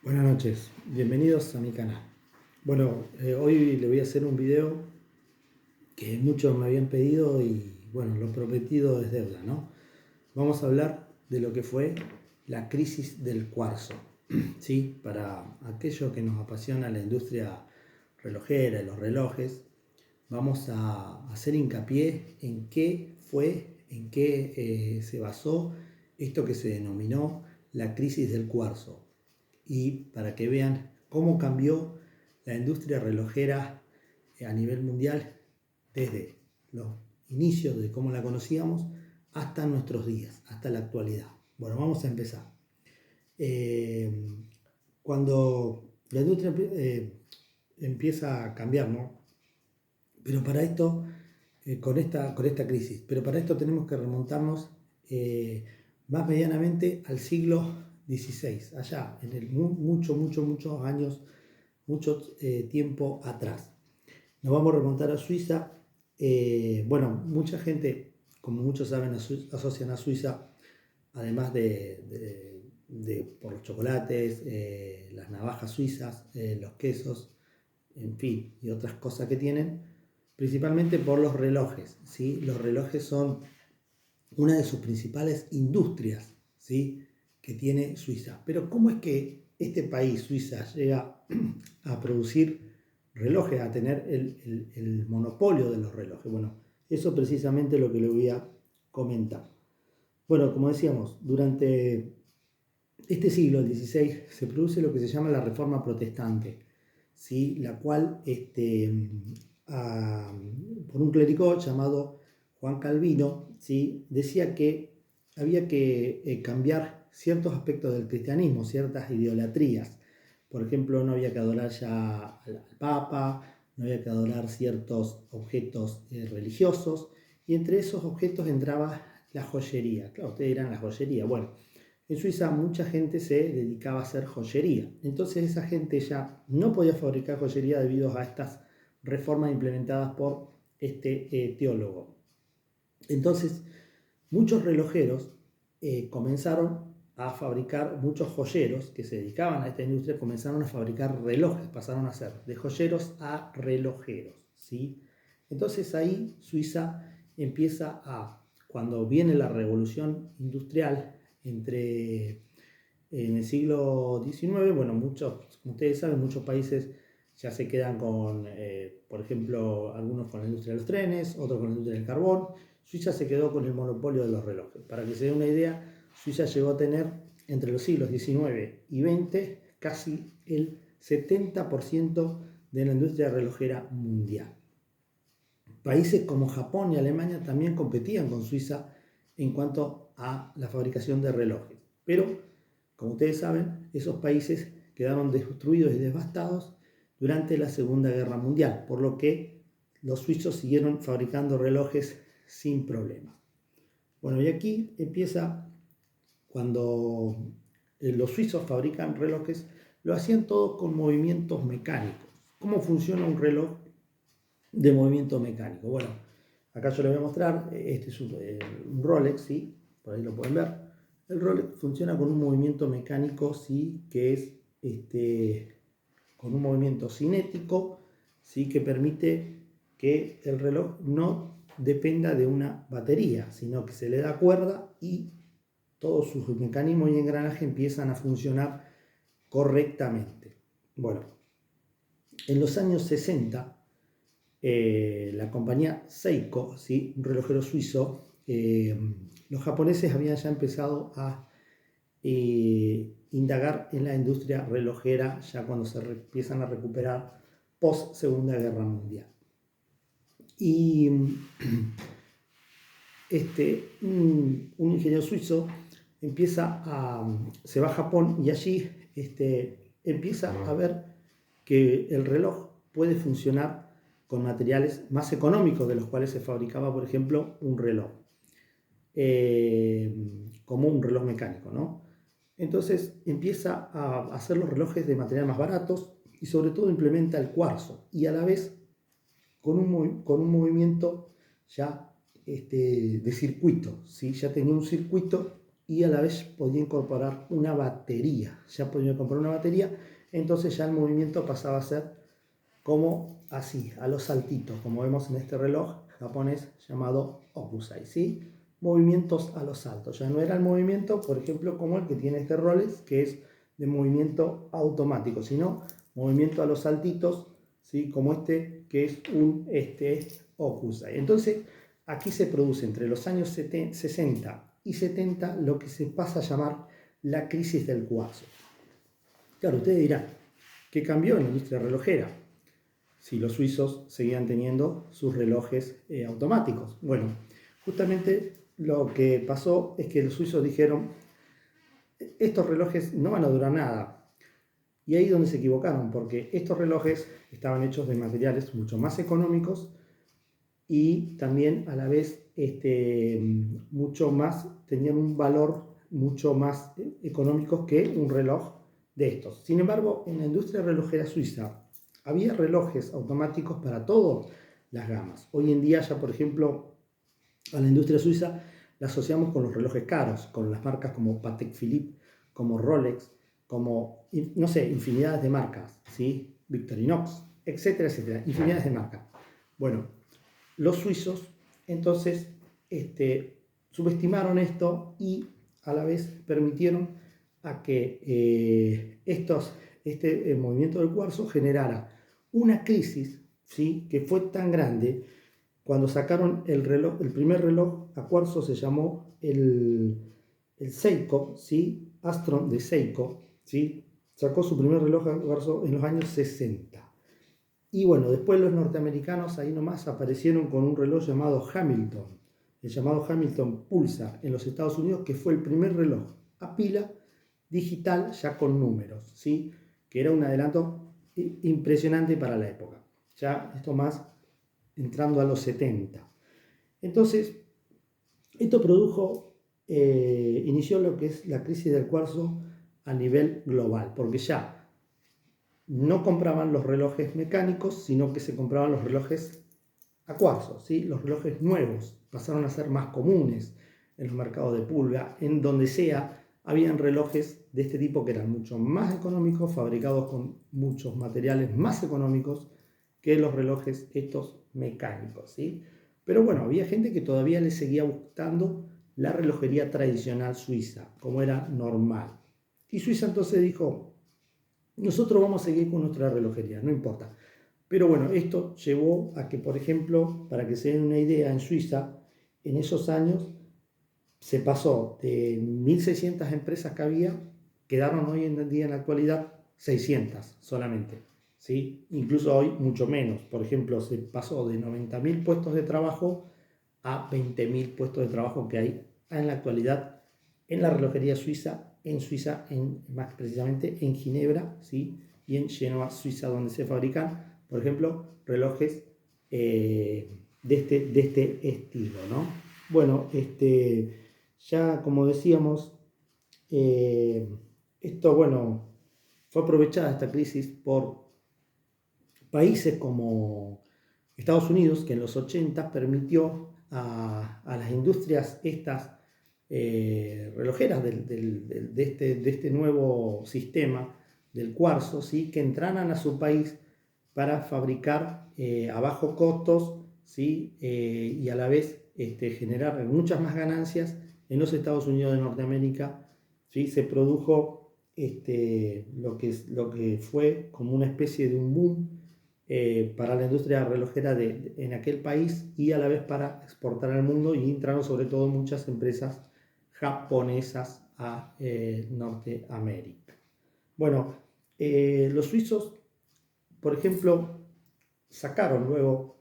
Buenas noches, bienvenidos a mi canal. Hoy le voy a hacer un video que muchos me habían pedido y bueno, lo prometido es deuda, ¿no? Vamos a hablar de lo que fue la crisis del cuarzo, ¿sí? Para aquello que nos apasiona la industria relojera y los relojes, vamos a hacer hincapié en qué fue, en qué se basó esto que se denominó la crisis del cuarzo y para que vean cómo cambió la industria relojera a nivel mundial desde los inicios de cómo la conocíamos hasta nuestros días, hasta la actualidad. Bueno, vamos a empezar. Cuando la industria empieza a cambiar, ¿no? Pero para esto, con esta crisis, pero para esto tenemos que remontarnos más medianamente al siglo XVI, allá, en el muchos años, mucho tiempo atrás. Nos vamos a remontar a Suiza. Mucha gente, como muchos saben, asocian a Suiza, además por los chocolates, las navajas suizas, los quesos, en fin, y otras cosas que tienen, principalmente por los relojes, ¿sí? Los relojes son una de sus principales industrias, ¿sí? Que tiene Suiza. Pero ¿cómo es que este país, Suiza, llega a producir relojes, a tener el monopolio de los relojes? Bueno, eso precisamente es lo que le voy a comentar. Bueno, como decíamos, durante este siglo, el XVI, se produce lo que se llama la Reforma Protestante, ¿sí? La cual, por un clérigo llamado Juan Calvino, ¿sí? Decía que había que cambiar ciertos aspectos del cristianismo, ciertas idolatrías. Por ejemplo, no había que adorar ya al Papa, no había que adorar ciertos objetos religiosos, y entre esos objetos entraba la joyería. Claro, ustedes dirán la joyería. Bueno, en Suiza mucha gente se dedicaba a hacer joyería. Entonces esa gente ya no podía fabricar joyería debido a estas reformas implementadas por este teólogo. Entonces muchos relojeros comenzaron a fabricar, muchos joyeros que se dedicaban a esta industria comenzaron a fabricar relojes, pasaron a ser de joyeros a relojeros, ¿sí? Entonces ahí Suiza empieza cuando viene la revolución industrial en el siglo XIX, bueno, como ustedes saben, muchos países ya se quedan con, por ejemplo, algunos con la industria de los trenes, otros con la industria del carbón. Suiza se quedó con el monopolio de los relojes. Para que se dé una idea, Suiza llegó a tener entre los siglos XIX y XX casi el 70% de la industria relojera mundial. Países como Japón y Alemania también competían con Suiza en cuanto a la fabricación de relojes. Pero, como ustedes saben, esos países quedaron destruidos y devastados durante la Segunda Guerra Mundial, por lo que los suizos siguieron fabricando relojes sin problema. Bueno, y aquí empieza cuando los suizos fabrican relojes, lo hacían todo con movimientos mecánicos. ¿Cómo funciona un reloj de movimiento mecánico? Bueno, acá yo les voy a mostrar, este es un Rolex, ¿sí? Por ahí lo pueden ver. El Rolex funciona con un movimiento mecánico, ¿sí? Que es con un movimiento cinético, ¿sí? Que permite que el reloj no dependa de una batería, sino que se le da cuerda y todos sus mecanismos y engranajes empiezan a funcionar correctamente. Bueno, en los años 60, la compañía Seiko, ¿sí? Un relojero suizo, los japoneses habían ya empezado a indagar en la industria relojera ya cuando se empiezan a recuperar post Segunda Guerra Mundial. Y un ingeniero suizo se va a Japón y allí empieza a ver que el reloj puede funcionar con materiales más económicos de los cuales se fabricaba, por ejemplo, un reloj, como un reloj mecánico, ¿no? Entonces empieza a hacer los relojes de materiales más baratos y sobre todo implementa el cuarzo y a la vez con un movimiento ya de circuito, ¿sí? Ya tenía un circuito y a la vez podía incorporar una batería. Ya podía incorporar una batería, entonces ya el movimiento pasaba a ser como así, a los saltitos, como vemos en este reloj japonés llamado Okusai, ¿sí? Movimientos a los saltos. Ya no era el movimiento, por ejemplo, como el que tiene este Rolex, que es de movimiento automático, sino movimiento a los saltitos, ¿sí? Como este, que es un Okusai. Entonces, aquí se produce entre los años 60 y 70 lo que se pasa a llamar la crisis del cuarzo. Claro, ustedes dirán, ¿qué cambió en la industria relojera? Si los suizos seguían teniendo sus relojes automáticos. Bueno, justamente lo que pasó es que los suizos dijeron, estos relojes no van a durar nada. Y ahí es donde se equivocaron, porque estos relojes estaban hechos de materiales mucho más económicos y también a la vez mucho más, tenían un valor mucho más económico que un reloj de estos. Sin embargo, en la industria relojera suiza había relojes automáticos para todas las gamas. Hoy en día ya, por ejemplo, a la industria suiza la asociamos con los relojes caros, con las marcas como Patek Philippe, como Rolex, como, no sé, infinidades de marcas, ¿sí? Victorinox, etcétera, etcétera, infinidades de marcas. Bueno, los suizos entonces subestimaron esto y a la vez permitieron a que este movimiento del cuarzo generara una crisis, ¿sí? Que fue tan grande. Cuando sacaron el primer reloj a cuarzo se llamó el Seiko, ¿sí? Astron de Seiko, ¿sí? Sacó su primer reloj a cuarzo en los años 60. Y bueno, después los norteamericanos ahí nomás aparecieron con un reloj llamado Hamilton, el llamado Hamilton Pulsar en los Estados Unidos, que fue el primer reloj a pila digital ya con números, ¿sí? Que era un adelanto impresionante para la época. Ya esto más entrando a los 70. Entonces, esto inició lo que es la crisis del cuarzo a nivel global, porque ya no compraban los relojes mecánicos, sino que se compraban los relojes a cuarzo, ¿sí? Los relojes nuevos pasaron a ser más comunes en los mercados de pulga, en donde sea, habían relojes de este tipo que eran mucho más económicos, fabricados con muchos materiales más económicos que los relojes estos mecánicos, ¿sí? Pero bueno, había gente que todavía le seguía gustando la relojería tradicional suiza, como era normal. Y Suiza entonces dijo, nosotros vamos a seguir con nuestra relojería, no importa. Pero bueno, esto llevó a que, por ejemplo, para que se den una idea, en Suiza, en esos años, se pasó de 1.600 empresas que había, quedaron hoy en día en la actualidad 600 solamente, ¿sí? Incluso hoy mucho menos. Por ejemplo, se pasó de 90.000 puestos de trabajo a 20.000 puestos de trabajo que hay en la actualidad en la relojería suiza, más precisamente en Ginebra, ¿sí? Y en Génova, Suiza, donde se fabrican, por ejemplo, relojes de este estilo, ¿no? Bueno, ya como decíamos, esto, bueno, fue aprovechada esta crisis por países como Estados Unidos, que en los 80 permitió a las industrias estas relojeras de este nuevo sistema del cuarzo, ¿sí? Que entraran a su país para fabricar a bajos costos, ¿sí? Y a la vez generar muchas más ganancias en los Estados Unidos de Norteamérica, ¿sí? Se produjo lo que fue como una especie de un boom para la industria relojera en aquel país y a la vez para exportar al mundo, y entraron sobre todo muchas empresas japonesas a Norteamérica. Bueno, los suizos, por ejemplo, sacaron luego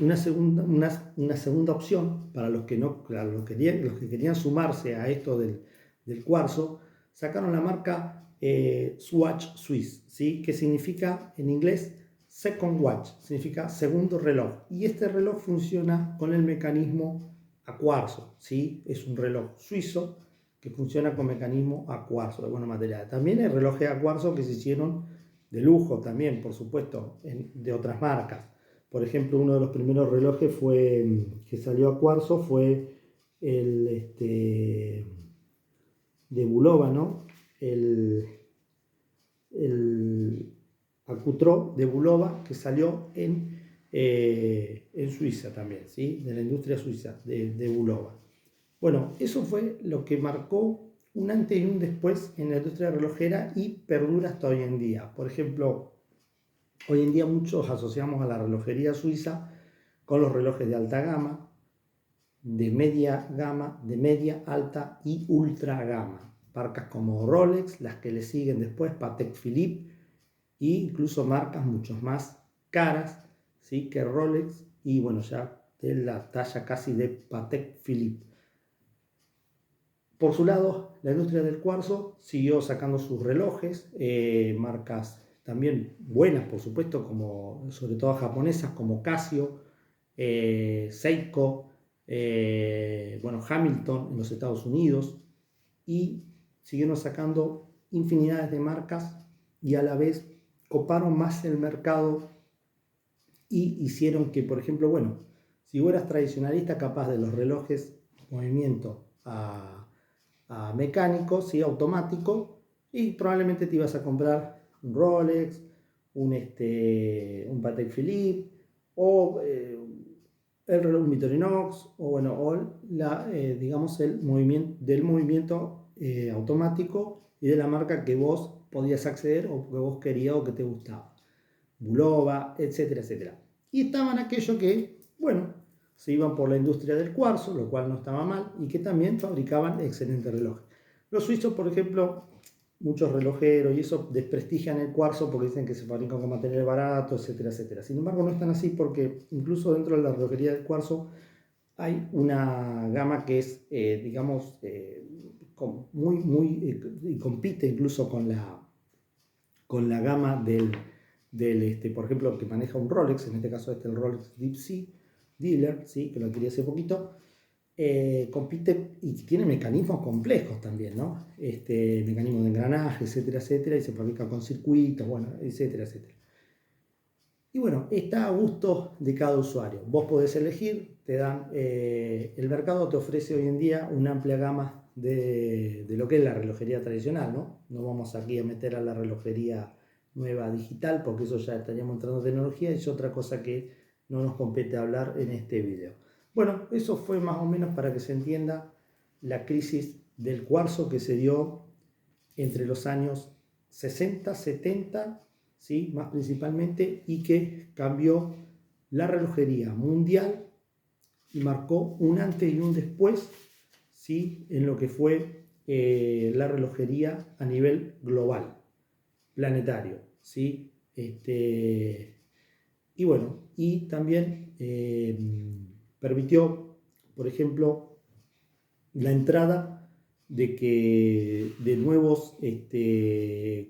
una segunda opción para los que querían sumarse a esto del cuarzo. Sacaron la marca Swatch Swiss, ¿sí? Que significa en inglés Second Watch, significa segundo reloj. Y este reloj funciona con el mecanismo a cuarzo, ¿sí? Es un reloj suizo que funciona con mecanismo a cuarzo de buena material. También hay relojes a cuarzo que se hicieron de lujo también, por supuesto, de otras marcas. Por ejemplo, uno de los primeros relojes que salió a cuarzo fue de Bulova, ¿no? El Accutro de Bulova, que salió en Suiza también, ¿sí? De la industria suiza, de Bulova. Bueno, eso fue lo que marcó un antes y un después en la industria relojera y perdura hasta hoy en día. Por ejemplo, hoy en día muchos asociamos a la relojería suiza con los relojes de alta gama, de media, alta y ultra gama. Marcas como Rolex, las que le siguen después, Patek Philippe, e incluso marcas mucho más caras, ¿sí? Que Rolex, y bueno, ya de la talla casi de Patek Philippe. Por su lado, la industria del cuarzo siguió sacando sus relojes, marcas también buenas, por supuesto, como sobre todo japonesas, como Casio, Seiko, bueno, Hamilton en los Estados Unidos, y siguieron sacando infinidades de marcas y a la vez coparon más el mercado y hicieron que, por ejemplo, bueno, si vos eras tradicionalista, capaz de los relojes movimiento a mecánico, ¿sí? Automático, y probablemente te ibas a comprar un Rolex, un Patek Philippe, o el reloj Victorinox, o bueno, o digamos el movimiento automático y de la marca que vos podías acceder o que vos querías o que te gustaba. Bulova, etcétera, etcétera. Y estaban aquellos que, bueno, se iban por la industria del cuarzo, lo cual no estaba mal, y que también fabricaban excelentes relojes. Los suizos, por ejemplo, muchos relojeros y eso desprestigian el cuarzo porque dicen que se fabrica con material barato, etcétera, etcétera. Sin embargo, no están así porque incluso dentro de la relojería del cuarzo hay una gama que es, digamos, y compite incluso con la gama por ejemplo, que maneja un Rolex, en este caso el Rolex Deep Sea Dealer, ¿sí? Que lo adquirí hace poquito, compite y tiene mecanismos complejos también, ¿no? Mecanismos de engranaje, etcétera, etcétera, y se fabrica con circuitos, bueno, etcétera, etcétera. Y bueno, está a gusto de cada usuario. Vos podés elegir, el mercado te ofrece hoy en día una amplia gama de lo que es la relojería tradicional, ¿no? No vamos aquí a meter a la relojería nueva digital, porque eso ya estaríamos entrando en tecnología, y es otra cosa que no nos compete hablar en este video. Bueno, eso fue más o menos para que se entienda la crisis del cuarzo que se dio entre los años 60, 70, ¿sí? Más principalmente, y que cambió la relojería mundial y marcó un antes y un después, ¿sí? En lo que fue la relojería a nivel global, planetario, ¿sí? Y bueno, y también permitió, por ejemplo, la entrada de nuevos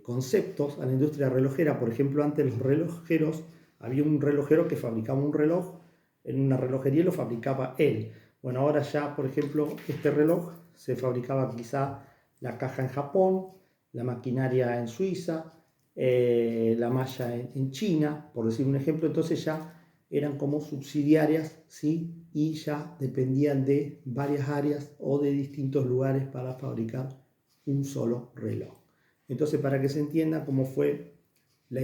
conceptos a la industria relojera. Por ejemplo, antes los relojeros, había un relojero que fabricaba un reloj en una relojería y lo fabricaba él. Bueno, ahora ya, por ejemplo, este reloj se fabricaba quizá la caja en Japón, la maquinaria en Suiza, la malla en China, por decir un ejemplo. Entonces ya eran como subsidiarias, ¿sí? Y ya dependían de varias áreas o de distintos lugares para fabricar un solo reloj. Entonces, para que se entienda cómo fue la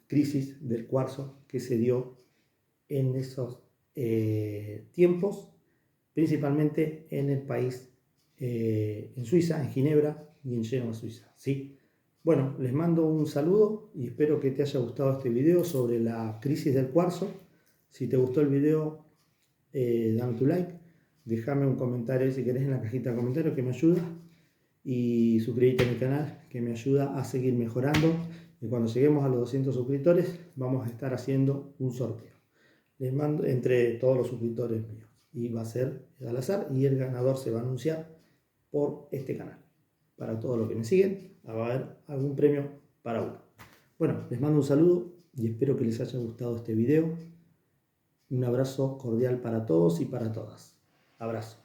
crisis del cuarzo que se dio en esos tiempos, principalmente en el país, en Suiza, en Ginebra y en Génova, Suiza, ¿sí? Bueno, les mando un saludo y espero que te haya gustado este video sobre la crisis del cuarzo. Si te gustó el video, dame tu like, déjame un comentario si querés en la cajita de comentarios, que me ayuda, y suscríbete a mi canal, que me ayuda a seguir mejorando, y cuando lleguemos a los 200 suscriptores vamos a estar haciendo un sorteo. Les mando entre todos los suscriptores míos y va a ser al azar, y el ganador se va a anunciar por este canal. Para todos los que me siguen, va a haber algún premio para uno. Bueno, les mando un saludo y espero que les haya gustado este video. Un abrazo cordial para todos y para todas. Abrazo.